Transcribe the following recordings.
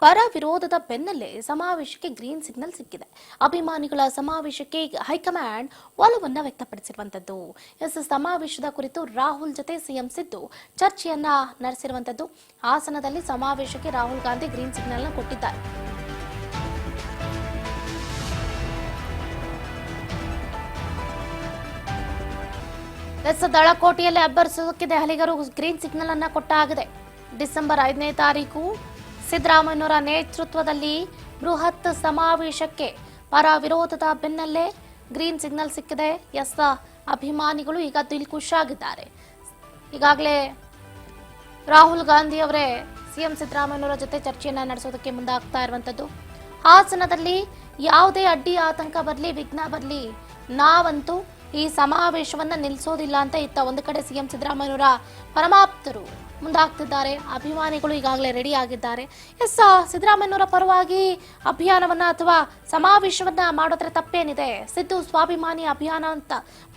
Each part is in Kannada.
ಪರ ವಿರೋಧದ ಬೆನ್ನಲ್ಲೇ ಸಮಾವೇಶಕ್ಕೆ ಗ್ರೀನ್ ಸಿಗ್ನಲ್ ಸಿಕ್ಕಿದೆ. ಅಭಿಮಾನಿಗಳ ಸಮಾವೇಶಕ್ಕೆ ಹೈಕಮಾಂಡ್ ಒಲವನ್ನ ವ್ಯಕ್ತಪಡಿಸಿರುವಂತದ್ದು. ಸಮಾವೇಶದ ಕುರಿತು ರಾಹುಲ್ ಜೊತೆ ಸಿಎಂ ಸಿದ್ದು ಚರ್ಚೆಯನ್ನ ನಡೆಸಿರುವಂತದ್ದು. ಹಾಸನದಲ್ಲಿ ಸಮಾವೇಶಕ್ಕೆ ರಾಹುಲ್ ಗಾಂಧಿ ಗ್ರೀನ್ ಸಿಗ್ನಲ್ ಕೊಟ್ಟಿದ್ದಾರೆ. ದಳಕೋಟೆಯಲ್ಲಿ ಅಬ್ಬರಿಸೋದಕ್ಕೆ ದೆಹಲಿಗರು ಗ್ರೀನ್ ಸಿಗ್ನಲ್ ಅನ್ನ ಕೊಟ್ಟಾಗಿದೆ. ಡಿಸೆಂಬರ್ 5ನೇ ತಾರೀಕು ಸಿದ್ದರಾಮಯ್ಯನವರ ನೇತೃತ್ವದಲ್ಲಿ ಬೃಹತ್ ಸಮಾವೇಶಕ್ಕೆ ಪರ ವಿರೋಧದ ಬೆನ್ನಲ್ಲೇ ಗ್ರೀನ್ ಸಿಗ್ನಲ್ ಸಿಕ್ಕಿದೆ. ಅಭಿಮಾನಿಗಳು ಈಗ ದಿಲ್ ಖುಷಿಯಾಗಿದ್ದಾರೆ. ಈಗಾಗಲೇ ರಾಹುಲ್ ಗಾಂಧಿ ಅವರೇ ಸಿಎಂ ಸಿದ್ದರಾಮಯ್ಯನವರ ಜೊತೆ ಚರ್ಚೆಯನ್ನ ನಡೆಸೋದಕ್ಕೆ ಮುಂದಾಗ್ತಾ ಇರುವಂತದ್ದು. ಹಾಸನದಲ್ಲಿ ಯಾವುದೇ ಅಡ್ಡಿ ಆತಂಕ ಬರಲಿ, ವಿಘ್ನ ಬರಲಿ, ನಾವಂತೂ ಈ ಸಮಾವೇಶವನ್ನ ನಿಲ್ಲಿಸೋದಿಲ್ಲ ಅಂತ ಇತ್ತ ಒಂದು ಕಡೆ ಸಿಎಂ ಸಿದ್ದರಾಮಯ್ಯನವರ ಪರಮಾಪ್ತರು ಮುಂದಾಗ್ತಿದ್ದಾರೆ. ಅಭಿಮಾನಿಗಳು ಈಗಾಗಲೇ ರೆಡಿ ಆಗಿದ್ದಾರೆ. ಸಿದ್ದರಾಮಯ್ಯನವರ ಪರವಾಗಿ ಅಭಿಯಾನವನ್ನ ಅಥವಾ ಸಮಾವೇಶವನ್ನ ಮಾಡೋದ್ರೆ ತಪ್ಪೇನಿದೆ? ಸಿದ್ದು ಸ್ವಾಭಿಮಾನಿ ಅಭಿಯಾನ ಅಂತ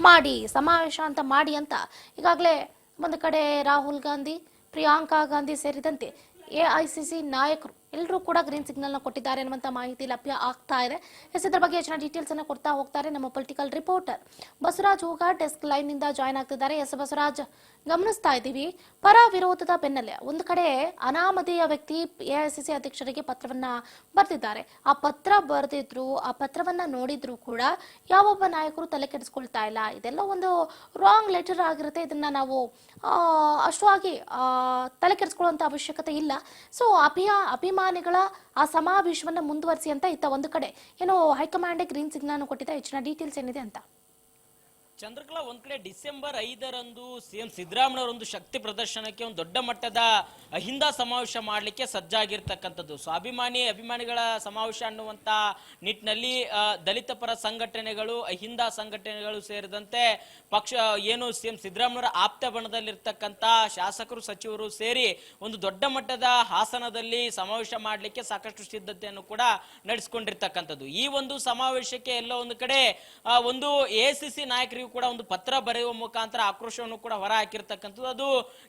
ಮಾಡಿ, ಸಮಾವೇಶ ಅಂತ ಮಾಡಿ ಅಂತ ಈಗಾಗಲೇ ಒಂದು ಕಡೆ ರಾಹುಲ್ ಗಾಂಧಿ, ಪ್ರಿಯಾಂಕಾ ಗಾಂಧಿ ಸೇರಿದಂತೆ ಎಐಸಿಸಿ ನಾಯಕರು ಎಲ್ಲರೂ ಕೂಡ ಗ್ರೀನ್ ಸಿಗ್ನಲ್ ನ ಕೊಟ್ಟಿದ್ದಾರೆ ಅನ್ನುವಂತ ಮಾಹಿತಿ ಲಭ್ಯ ಆಗ್ತಾ ಇದೆ. ಇದರ ಬಗ್ಗೆ ಹೆಚ್ಚಿನ ಡೀಟೇಲ್ಸ್ ಅನ್ನು ಕೊಡ್ತಾ ಹೋಗ್ತಾರೆ ನಮ್ಮ political reporter Basavaraj Hoogar. Desk line ನಿಂದ ಜಾಯ್ನ್ ಆಗ್ತಿದ್ದಾರೆ. ಬಸವರಾಜ್, ಗಮನಿಸ್ತಾ ಇದ್ದೀವಿ ಪರ ವಿರೋಧದ ಬೆನ್ನಲ್ಲೇ ಒಂದು ಕಡೆ ಅನಾಮಧೇಯ ವ್ಯಕ್ತಿ ಎಐಸಿಸಿ ಅಧ್ಯಕ್ಷರಿಗೆ ಪತ್ರವನ್ನ ಬರೆದಿದ್ದಾರೆ. ಆ ಪತ್ರ ಬರೆದಿದ್ರು, ಆ ಪತ್ರವನ್ನ ನೋಡಿದ್ರು ಕೂಡ ಯಾವೊಬ್ಬ ನಾಯಕರು ತಲೆ ಕೆಡಿಸ್ಕೊಳ್ತಾ ಇಲ್ಲ. ಇದೆಲ್ಲ ಒಂದು ರಾಂಗ್ ಲೆಟರ್ ಆಗಿರುತ್ತೆ. ಇದನ್ನ ನಾವು ಅಷ್ಟವಾಗಿ ತಲೆ ಕೆಡಿಸ್ಕೊಳ್ಳುವಂತ ಅವಶ್ಯಕತೆ ಇಲ್ಲ. ಸೊ ಅಭಿಮಾನಿಗಳ ಆ ಸಮಾವೇಶವನ್ನ ಮುಂದುವರಿಸಿ ಅಂತ ಇತ್ತ ಒಂದು ಕಡೆ ಏನೋ ಹೈಕಮಾಂಡ್ ಗ್ರೀನ್ ಸಿಗ್ನಲ್ ಕೊಟ್ಟಿದೆ. ಹೆಚ್ಚಿನ ಡೀಟೇಲ್ಸ್ ಏನಿದೆ ಅಂತ ಚಂದ್ರಕಲಾ, ಒಂದ್ ಕಡೆ ಡಿಸೆಂಬರ್ 5ರಂದು ಸಿಎಂ ಸಿದ್ದರಾಮಯ್ಯ ಒಂದು ಶಕ್ತಿ ಪ್ರದರ್ಶನಕ್ಕೆ ಒಂದು ದೊಡ್ಡ ಮಟ್ಟದ ಅಹಿಂದ ಸಮಾವೇಶ ಮಾಡಲಿಕ್ಕೆ ಸಜ್ಜಾಗಿರ್ತಕ್ಕಂಥದ್ದು. ಅಭಿಮಾನಿಗಳ ಸಮಾವೇಶ ಅನ್ನುವಂತ ನಿಟ್ಟಿನಲ್ಲಿ ದಲಿತ ಪರ ಸಂಘಟನೆಗಳು, ಅಹಿಂದ ಸಂಘಟನೆಗಳು ಸೇರಿದಂತೆ ಪಕ್ಷ ಏನು ಸಿಎಂ ಸಿದ್ದರಾಮಯ್ಯ ಆಪ್ತ ಬಣದಲ್ಲಿರ್ತಕ್ಕಂಥ ಶಾಸಕರು, ಸಚಿವರು ಸೇರಿ ಒಂದು ದೊಡ್ಡ ಮಟ್ಟದ ಹಾಸನದಲ್ಲಿ ಸಮಾವೇಶ ಮಾಡಲಿಕ್ಕೆ ಸಾಕಷ್ಟು ಸಿದ್ಧತೆಯನ್ನು ಕೂಡ ನಡೆಸಿಕೊಂಡಿರ್ತಕ್ಕಂಥದ್ದು. ಈ ಒಂದು ಸಮಾವೇಶಕ್ಕೆ ಎಲ್ಲ ಒಂದು ಕಡೆ ಒಂದು ಎಐಸಿಸಿ ನಾಯಕರಿಗೆ ಕೂಡ ಒಂದು ಪತ್ರ ಬರೆಯುವ ಮುಖಾಂತರ ಆಕ್ರೋಶವನ್ನು ಕೂಡ ಹೊರ ಹಾಕಿರ್ತಕ್ಕಂಥದ್ದು. ಅದು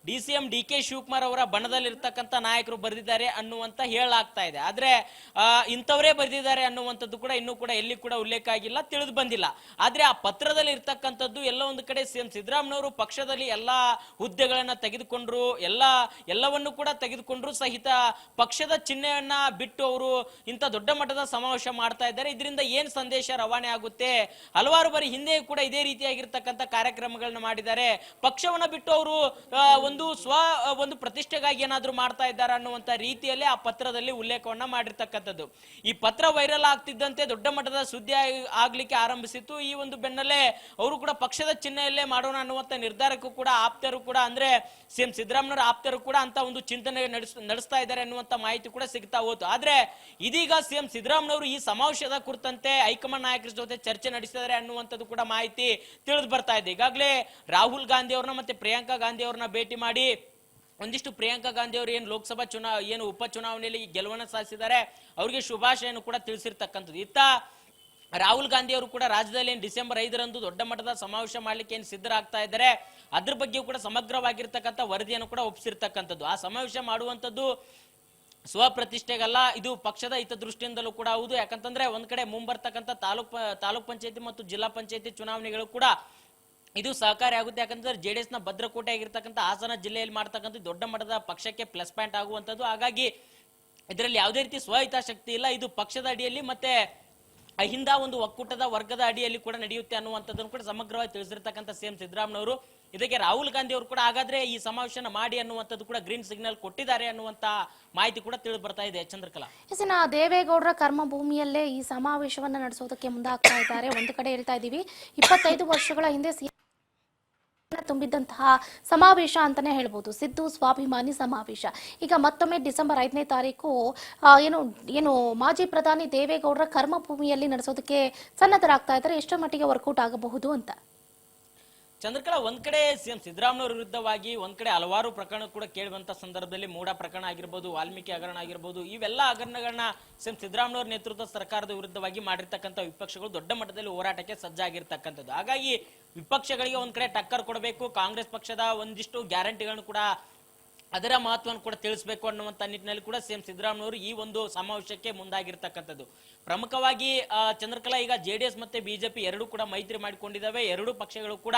ಡಿಸಿಎಂ ಡಿಕೆ ಶಿವಕುಮಾರ್ ಅವರ ಬಣದಲ್ಲಿರ್ತಕ್ಕಂಥ ನಾಯಕರು ಬರೆದಿದ್ದಾರೆ ಅನ್ನುವಂತ ಹೇಳಲಾಗ್ತಾ ಇದೆ. ಆದ್ರೆ ಇಂಥವರೇ ಬರೆದಿದ್ದಾರೆ ಅನ್ನುವಂಥದ್ದು ಕೂಡ ಇನ್ನೂ ಕೂಡ ಎಲ್ಲಿ ಕೂಡ ಉಲ್ಲೇಖ ಆಗಿಲ್ಲ, ತಿಳಿದು ಬಂದಿಲ್ಲ. ಆದ್ರೆ ಆ ಪತ್ರದಲ್ಲಿ ಇರ್ತಕ್ಕಂಥದ್ದು ಎಲ್ಲ ಒಂದು ಕಡೆ ಸಿಎಂ ಸಿದ್ದರಾಮಯ್ಯವರು ಪಕ್ಷದಲ್ಲಿ ಎಲ್ಲಾ ಹುದ್ದೆಗಳನ್ನ ತೆಗೆದುಕೊಂಡ್ರು, ಎಲ್ಲವನ್ನು ಕೂಡ ತೆಗೆದುಕೊಂಡ್ರು ಸಹಿತ ಪಕ್ಷದ ಚಿಹ್ನೆಯನ್ನ ಬಿಟ್ಟು ಅವರು ಇಂಥ ದೊಡ್ಡ ಮಟ್ಟದ ಸಮಾವೇಶ ಮಾಡ್ತಾ ಇದ್ದಾರೆ. ಇದರಿಂದ ಏನ್ ಸಂದೇಶ ರವಾನೆ ಆಗುತ್ತೆ? ಹಲವಾರು ಬಾರಿ ಹಿಂದೆ ಕೂಡ ಇದೇ ರೀತಿಯಾಗಿರ್ತಕ್ಕಂಥ ಕಾರ್ಯಕ್ರಮಗಳನ್ನ ಮಾಡಿದ್ದಾರೆ. ಪಕ್ಷವನ್ನ ಬಿಟ್ಟು ಅವರು ಒಂದು ಪ್ರತಿಷ್ಠೆಗಾಗಿ ಏನಾದ್ರೂ ಮಾಡ್ತಾ ಇದ್ದಾರೆ ಅನ್ನುವಂತ ರೀತಿಯಲ್ಲಿ ಆ ಪತ್ರದಲ್ಲಿ ಉಲ್ಲೇಖವನ್ನ ಮಾಡಿರ್ತಕ್ಕಂಥದ್ದು. ಈ ಪತ್ರ ವೈರಲ್ ಆಗ್ತಿದ್ದಂತೆ ದೊಡ್ಡ ಮಟ್ಟದ ಸುದ್ದಿ ಆಗ್ಲಿಕ್ಕೆ ಆರಂಭಿಸಿತ್ತು. ಈ ಒಂದು ಬೆನ್ನಲ್ಲೇ ಅವರು ಕೂಡ ಪಕ್ಷದ ಚಿಹ್ನೆಯಲ್ಲೇ ಮಾಡೋಣ ಅನ್ನುವಂತ ನಿರ್ಧಾರಕ್ಕೂ ಕೂಡ ಆಪ್ತರು ಕೂಡ ಅಂದ್ರೆ ಸಿಎಂ ಸಿದ್ದರಾಮಯ್ಯ ಆಪ್ತರು ಕೂಡ ಅಂತ ಒಂದು ಚಿಂತನೆ ನಡೆಸ್ತಾ ಇದ್ದಾರೆ ಅನ್ನುವಂತ ಮಾಹಿತಿ ಕೂಡ ಸಿಗ್ತಾ ಹೋಯ್ತು. ಆದ್ರೆ ಇದೀಗ ಸಿಎಂ ಸಿದ್ದರಾಮಯ್ಯ ಈ ಸಮಾವೇಶದ ಕುರಿತಂತೆ ಹೈಕಮಾಂಡ್ ನಾಯಕರ ಜೊತೆ ಚರ್ಚೆ ನಡೆಸಿದ್ದಾರೆ ಅನ್ನುವಂಥದ್ದು ಕೂಡ ಮಾಹಿತಿ ತಿಳಿದು ಬರ್ತಾ ಇದೆ. ಈಗಾಗಲೇ ರಾಹುಲ್ ಗಾಂಧಿ ಅವ್ರನ್ನ ಮತ್ತೆ ಪ್ರಿಯಾಂಕಾ ಗಾಂಧಿ ಅವ್ರನ್ನ ಭೇಟಿ ಮಾಡಿ ಒಂದಿಷ್ಟು ಪ್ರಿಯಾಂಕಾ ಗಾಂಧಿ ಅವರು ಏನು ಲೋಕಸಭಾ ಉಪ ಚುನಾವಣೆಯಲ್ಲಿ ಗೆಲುವನ್ನು ಸಾಧಿಸಿದ್ದಾರೆ, ಅವರಿಗೆ ಶುಭಾಶಯನ್ನು ಕೂಡ ತಿಳಿಸಿರ್ತಕ್ಕಂಥದ್ದು. ಇತ್ತ ರಾಹುಲ್ ಗಾಂಧಿ ಅವರು ಕೂಡ ರಾಜ್ಯದಲ್ಲಿ ಡಿಸೆಂಬರ್ 5ರಂದು ದೊಡ್ಡ ಮಟ್ಟದ ಸಮಾವೇಶ ಮಾಡ್ಲಿಕ್ಕೆ ಏನು ಸಿದ್ಧರಾಗ್ತಾ ಇದ್ದಾರೆ, ಅದ್ರ ಬಗ್ಗೆ ಕೂಡ ಸಮಗ್ರವಾಗಿರ್ತಕ್ಕಂಥ ವರದಿಯನ್ನು ಕೂಡ ಒಪ್ಪಿಸಿರ್ತಕ್ಕಂಥದ್ದು. ಆ ಸಮಾವೇಶ ಮಾಡುವಂಥದ್ದು ಸ್ವಪ್ರತಿಷ್ಠೆಗಲ್ಲ, ಇದು ಪಕ್ಷದ ಹಿತದೃಷ್ಟಿಯಿಂದಲೂ ಕೂಡ ಹೌದು. ಯಾಕಂತಂದ್ರೆ ಒಂದ್ ಕಡೆ ಮುಂಬರ್ತಕ್ಕಂಥ ತಾಲೂಕ್ ಪಂಚಾಯತಿ ಮತ್ತು ಜಿಲ್ಲಾ ಪಂಚಾಯತಿ ಚುನಾವಣೆಗಳು ಕೂಡ ಇದು ಸಹಕಾರಿ ಆಗುತ್ತೆ. ಯಾಕಂದ್ರೆ ಜೆಡಿಎಸ್ ನ ಭದ್ರಕೋಟೆ ಆಗಿರ್ತಕ್ಕಂಥ ಹಾಸನ ಜಿಲ್ಲೆಯಲ್ಲಿ ಮಾಡ್ತಕ್ಕಂಥ ದೊಡ್ಡ ಮಟ್ಟದ ಪಕ್ಷಕ್ಕೆ ಪ್ಲಸ್ ಪಾಯಿಂಟ್ ಆಗುವಂತದ್ದು. ಹಾಗಾಗಿ ಇದರಲ್ಲಿ ಯಾವುದೇ ರೀತಿ ಸ್ವಹಿತಾಸಕ್ತಿ ಇಲ್ಲ. ಇದು ಪಕ್ಷದ ಅಡಿಯಲ್ಲಿ ಮತ್ತೆ ಅಹಿಂದ ಒಂದು ಒಕ್ಕೂಟದ ವರ್ಗದ ಅಡಿಯಲ್ಲಿ ಕೂಡ ನಡೆಯುತ್ತೆ ಅನ್ನುವಂಥದ್ದನ್ನು ಕೂಡ ಸಮಗ್ರವಾಗಿ ತಿಳಿಸಿರ್ತಕ್ಕಂಥ ಸಿಎಂ ಸಿದ್ದರಾಮಯ್ಯ ಅವರು ಇದಕ್ಕೆ ರಾಹುಲ್ ಗಾಂಧಿ ಅವರು ಕೂಡ ಹಾಗಾದ್ರೆ ಈ ಸಮಾವೇಶನ ಮಾಡಿ ಅನ್ನುವಂಥದ್ದು ಕೂಡ ಗ್ರೀನ್ ಸಿಗ್ನಲ್ ಕೊಟ್ಟಿದ್ದಾರೆ ಅನ್ನುವಂತ ಮಾಹಿತಿ ಕೂಡ ತಿಳಿದು ಬರ್ತಾ ಇದೆ. ಚಂದ್ರಕಲಾ, ದೇವೇಗೌಡರ ಕರ್ಮಭೂಮಿಯಲ್ಲೇ ಈ ಸಮಾವೇಶವನ್ನ ನಡೆಸೋದಕ್ಕೆ ಮುಂದಾಗ್ತಾ ಇದ್ದಾರೆ. ಒಂದು ಕಡೆ ಹೇಳ್ತಾ ಇದ್ದೀವಿ 25 ವರ್ಷಗಳ ಹಿಂದೆ ತುಂಬಿದ್ದಂತಹ ಸಮಾವೇಶ ಅಂತಾನೆ ಹೇಳ್ಬೋದು, ಸಿದ್ದು ಸ್ವಾಭಿಮಾನಿ ಸಮಾವೇಶ. ಈಗ ಮತ್ತೊಮ್ಮೆ ಡಿಸೆಂಬರ್ 5ನೇ ತಾರೀಕು ಏನು ಮಾಜಿ ಪ್ರಧಾನಿ ದೇವೇಗೌಡರ ಕರ್ಮಭೂಮಿಯಲ್ಲಿ ನಡೆಸೋದಕ್ಕೆ ಸನ್ನದ್ಧರಾಗ್ತಾ ಇದ್ದಾರೆ. ಎಷ್ಟರ ಮಟ್ಟಿಗೆ ವರ್ಕೌಟ್ ಆಗಬಹುದು ಅಂತ? ಚಂದ್ರಕಲಾ, ಒಂದ್ ಕಡೆ ಸಿಎಂ ಸಿದ್ದರಾಮಯ್ಯ ವಿರುದ್ಧವಾಗಿ ಒಂದ್ ಕಡೆ ಹಲವಾರು ಪ್ರಕರಣ ಕೂಡ ಕೇಳುವಂತ ಸಂದರ್ಭದಲ್ಲಿ ಮೂಡ ಪ್ರಕರಣ ಆಗಿರ್ಬೋದು, ವಾಲ್ಮೀಕಿ ಹಗರಣ ಆಗಿರ್ಬೋದು, ಇವೆಲ್ಲ ಹಗರಣಗಳನ್ನ ಸಿಎಂ ಸಿದ್ದರಾಮಯ್ಯ ನೇತೃತ್ವದ ಸರ್ಕಾರದ ವಿರುದ್ಧವಾಗಿ ಮಾಡಿರ್ತಕ್ಕಂಥ ವಿಪಕ್ಷಗಳು ದೊಡ್ಡ ಮಟ್ಟದಲ್ಲಿ ಹೋರಾಟಕ್ಕೆ ಸಜ್ಜಾಗಿರ್ತಕ್ಕಂಥದ್ದು. ಹಾಗಾಗಿ ವಿಪಕ್ಷಗಳಿಗೆ ಒಂದ್ ಕಡೆ ಟಕ್ಕರ್ ಕೊಡಬೇಕು, ಕಾಂಗ್ರೆಸ್ ಪಕ್ಷದ ಒಂದಿಷ್ಟು ಗ್ಯಾರಂಟಿಗಳನ್ನು ಕೂಡ ಅದರ ಮಹತ್ವವನ್ನು ಕೂಡ ತಿಳಿಸಬೇಕು ಅನ್ನುವಂತ ನಿಟ್ಟಿನಲ್ಲಿ ಕೂಡ ಸಿಎಂ ಸಿದ್ದರಾಮಯ್ಯವರು ಈ ಒಂದು ಸಮಾವೇಶಕ್ಕೆ ಮುಂದಾಗಿರ್ತಕ್ಕಂಥದ್ದು. ಪ್ರಮುಖವಾಗಿ ಚಂದ್ರಕಲಾ, ಈಗ ಜೆಡಿಎಸ್ ಮತ್ತೆ ಬಿಜೆಪಿ ಎರಡೂ ಕೂಡ ಮೈತ್ರಿ ಮಾಡಿಕೊಂಡಿದ್ದಾವೆ. ಎರಡೂ ಪಕ್ಷಗಳು ಕೂಡ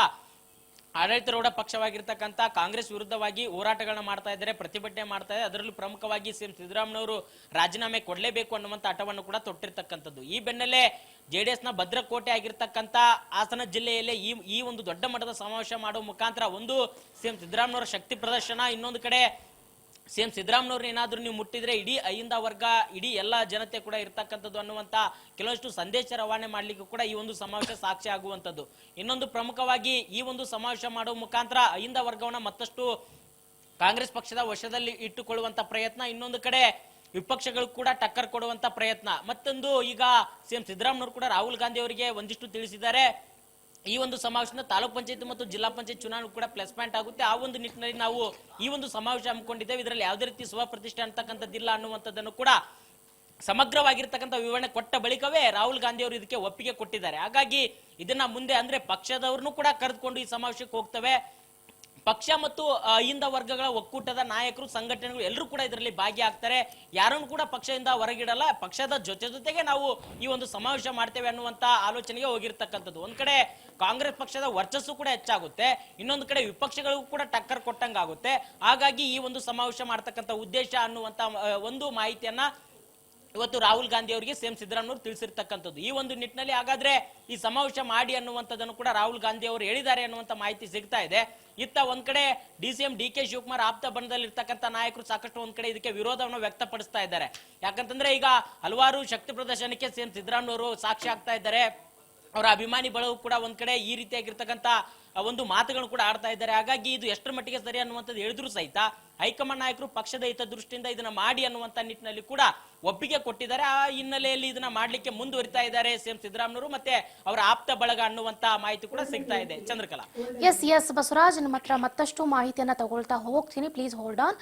ಆಡಳಿತಾರೂಢ ಪಕ್ಷವಾಗಿರ್ತಕ್ಕಂಥ ಕಾಂಗ್ರೆಸ್ ವಿರುದ್ಧವಾಗಿ ಹೋರಾಟಗಳನ್ನ ಮಾಡ್ತಾ ಇದ್ದಾರೆ, ಪ್ರತಿಭಟನೆ ಮಾಡ್ತಾ ಇದ್ದಾರೆ. ಅದರಲ್ಲೂ ಪ್ರಮುಖವಾಗಿ ಸಿಎಂ ಸಿದ್ದರಾಮಯ್ಯವರು ರಾಜೀನಾಮೆ ಕೊಡಲೇಬೇಕು ಅನ್ನುವಂತ ಹಠವನ್ನು ಕೂಡ ತೊಟ್ಟಿರ್ತಕ್ಕಂಥದ್ದು. ಈ ಬೆನ್ನಲ್ಲೇ ಜೆಡಿಎಸ್ ನ ಭದ್ರಕೋಟೆ ಆಗಿರ್ತಕ್ಕಂಥ ಹಾಸನ ಜಿಲ್ಲೆಯಲ್ಲಿ ಈ ಒಂದು ದೊಡ್ಡ ಮಟ್ಟದ ಸಮಾವೇಶ ಮಾಡುವ ಮುಖಾಂತರ ಒಂದು ಸಿಎಂ ಸಿದ್ದರಾಮಯ್ಯವರ ಶಕ್ತಿ ಪ್ರದರ್ಶನ, ಇನ್ನೊಂದು ಕಡೆ ಸಿಎಂ ಸಿದ್ದರಾಮಯ್ಯವ್ರ ಏನಾದ್ರೂ ನೀವು ಮುಟ್ಟಿದ್ರೆ ಇಡೀ ಅಹಿಂದ ವರ್ಗ, ಇಡೀ ಎಲ್ಲ ಜನತೆ ಕೂಡ ಇರ್ತಕ್ಕಂಥದ್ದು ಅನ್ನುವಂತ ಕೆಲವಷ್ಟು ಸಂದೇಶ ರವಾನೆ ಮಾಡ್ಲಿಕ್ಕೂ ಕೂಡ ಈ ಒಂದು ಸಮಾವೇಶ ಸಾಕ್ಷಿ ಆಗುವಂತದ್ದು. ಇನ್ನೊಂದು ಪ್ರಮುಖವಾಗಿ ಈ ಒಂದು ಸಮಾವೇಶ ಮಾಡುವ ಮುಖಾಂತರ ಅಹಿಂದ ವರ್ಗವನ್ನ ಮತ್ತಷ್ಟು ಕಾಂಗ್ರೆಸ್ ಪಕ್ಷದ ವಶದಲ್ಲಿ ಇಟ್ಟುಕೊಳ್ಳುವಂತ ಪ್ರಯತ್ನ, ಇನ್ನೊಂದು ಕಡೆ ವಿಪಕ್ಷಗಳು ಕೂಡ ಟಕ್ಕರ್ ಕೊಡುವಂತ ಪ್ರಯತ್ನ. ಮತ್ತೊಂದು, ಈಗ ಸಿಎಂ ಸಿದ್ದರಾಮಯ್ಯವರು ಕೂಡ ರಾಹುಲ್ ಗಾಂಧಿ ಅವರಿಗೆ ಒಂದಿಷ್ಟು ತಿಳಿಸಿದ್ದಾರೆ. ಈ ಒಂದು ಸಮಾವೇಶದಿಂದ ತಾಲೂಕ್ ಪಂಚಾಯತ್ ಮತ್ತು ಜಿಲ್ಲಾ ಪಂಚಾಯತ್ ಚುನಾವಣೆ ಕೂಡ ಪ್ಲಸ್ ಪಾಯಿಂಟ್ ಆಗುತ್ತೆ. ಆ ಒಂದು ನಿಟ್ಟಿನಲ್ಲಿ ನಾವು ಈ ಒಂದು ಸಮಾವೇಶ ಹಮ್ಮಿಕೊಂಡಿದ್ದೇವೆ, ಇದರಲ್ಲಿ ಯಾವುದೇ ರೀತಿ ಸ್ವಪ್ರತಿಷ್ಠೆ ಅಂತಕ್ಕಂಥದ್ದಿಲ್ಲ ಅನ್ನುವಂಥದ್ದನ್ನು ಕೂಡ ಸಮಗ್ರವಾಗಿರ್ತಕ್ಕಂಥ ವಿವರಣೆ ಕೊಟ್ಟ ಬಳಿಕವೇ ರಾಹುಲ್ ಗಾಂಧಿ ಅವರು ಇದಕ್ಕೆ ಒಪ್ಪಿಗೆ ಕೊಟ್ಟಿದ್ದಾರೆ. ಹಾಗಾಗಿ ಇದನ್ನ ಮುಂದೆ ಅಂದ್ರೆ ಪಕ್ಷದವ್ರನ್ನು ಕೂಡ ಕರೆದುಕೊಂಡು ಈ ಸಮಾವೇಶಕ್ಕೆ ಹೋಗ್ತವೆ. ಪಕ್ಷ ಮತ್ತು ಅಹಿಂದ ವರ್ಗಗಳ ಒಕ್ಕೂಟದ ನಾಯಕರು, ಸಂಘಟನೆಗಳು ಎಲ್ಲರೂ ಕೂಡ ಇದರಲ್ಲಿ ಭಾಗಿಯಾಗ್ತಾರೆ. ಯಾರನ್ನು ಕೂಡ ಪಕ್ಷದಿಂದ ಹೊರಗಿಡಲ್ಲ, ಪಕ್ಷದ ಜೊತೆಗೆ ನಾವು ಈ ಒಂದು ಸಮಾವೇಶ ಮಾಡ್ತೇವೆ ಅನ್ನುವಂತ ಆಲೋಚನೆಗೆ ಹೋಗಿರ್ತಕ್ಕಂಥದ್ದು. ಒಂದ್ ಕಡೆ ಕಾಂಗ್ರೆಸ್ ಪಕ್ಷದ ವರ್ಚಸ್ಸು ಕೂಡ ಹೆಚ್ಚಾಗುತ್ತೆ, ಇನ್ನೊಂದು ಕಡೆ ವಿಪಕ್ಷಗಳಿಗೂ ಕೂಡ ಟಕ್ಕರ್ ಕೊಟ್ಟಂಗಾಗುತ್ತೆ. ಹಾಗಾಗಿ ಈ ಒಂದು ಸಮಾವೇಶ ಮಾಡ್ತಕ್ಕಂಥ ಉದ್ದೇಶ ಅನ್ನುವಂತ ಒಂದು ಮಾಹಿತಿಯನ್ನ ಇವತ್ತು ರಾಹುಲ್ ಗಾಂಧಿ ಅವರಿಗೆ ಸಿಎಂ ಸಿದ್ದರಾಮಯ್ಯ ತಿಳಿಸಿರ್ತಕ್ಕಂಥದ್ದು. ಈ ಒಂದು ನಿಟ್ಟಿನಲ್ಲಿ ಹಾಗಾದ್ರೆ ಈ ಸಮಾವೇಶ ಮಾಡಿ ಅನ್ನುವಂಥದ್ದನ್ನು ಕೂಡ ರಾಹುಲ್ ಗಾಂಧಿ ಅವರು ಹೇಳಿದ್ದಾರೆ ಅನ್ನುವಂಥ ಮಾಹಿತಿ ಸಿಗ್ತಾ ಇದೆ. ಇತ್ತ ಒಂದ್ ಕಡೆ ಡಿಸಿಎಂ ಡಿ.ಕೆ. ಶಿವಕುಮಾರ್ ಆಪ್ತ ಬಣದಲ್ಲಿರ್ತಕ್ಕಂಥ ನಾಯಕರು ಸಾಕಷ್ಟು ಒಂದ್ ಕಡೆ ಇದಕ್ಕೆ ವಿರೋಧವನ್ನು ವ್ಯಕ್ತಪಡಿಸ್ತಾ ಇದ್ದಾರೆ. ಯಾಕಂತಂದ್ರೆ ಈಗ ಹಲವಾರು ಶಕ್ತಿ ಪ್ರದರ್ಶನಕ್ಕೆ ಸಿಎಂ ಸಿದ್ದರಾಮಯ್ಯ ಅವರು ಸಾಕ್ಷಿ ಆಗ್ತಾ ಇದ್ದಾರೆ. ಅವರ ಅಭಿಮಾನಿ ಬಳಗು ಕೂಡ ಒಂದ್ ಕಡೆ ಈ ರೀತಿಯಾಗಿರ್ತಕ್ಕಂಥ ಒಂದು ಮಾತುಗಳನ್ನು ಕೂಡ ಆಡ್ತಾ ಇದ್ದಾರೆ. ಹಾಗಾಗಿ ಇದು ಎಷ್ಟರ ಮಟ್ಟಿಗೆ ಸರಿ ಅನ್ನುವಂಥದ್ದು ಹೇಳಿದ್ರು ಸಹಿತ ಹೈಕಮಾಂಡ್ ನಾಯಕರು ಪಕ್ಷದ ಹಿತ ದೃಷ್ಟಿಯಿಂದ ಇದನ್ನ ಮಾಡಿ ಅನ್ನುವಂತ ನಿಟ್ಟಿನಲ್ಲಿ ಕೂಡ ಒಪ್ಪಿಗೆ ಕೊಟ್ಟಿದ್ದಾರೆ. ಆ ಹಿನ್ನೆಲೆಯಲ್ಲಿ ಇದನ್ನ ಮಾಡ್ಲಿಕ್ಕೆ ಮುಂದುವರಿತಾ ಇದ್ದಾರೆ ಸಿಎಂ ಸಿದ್ದರಾಮಯ್ಯವರು ಮತ್ತೆ ಅವರ ಆಪ್ತ ಬಳಗ ಅನ್ನುವಂತ ಮಾಹಿತಿ ಕೂಡ ಸಿಗ್ತಾ ಇದೆ. ಚಂದ್ರಕಲಾ, ಎಸ್ ಬಸವರಾಜ್, ನಿಮ್ಮ ಹತ್ರ ಮತ್ತಷ್ಟು ಮಾಹಿತಿಯನ್ನ ತಗೊಳ್ತಾ ಹೋಗ್ತೀನಿ, ಪ್ಲೀಸ್ ಹೋಲ್ಡ್ ಆನ್.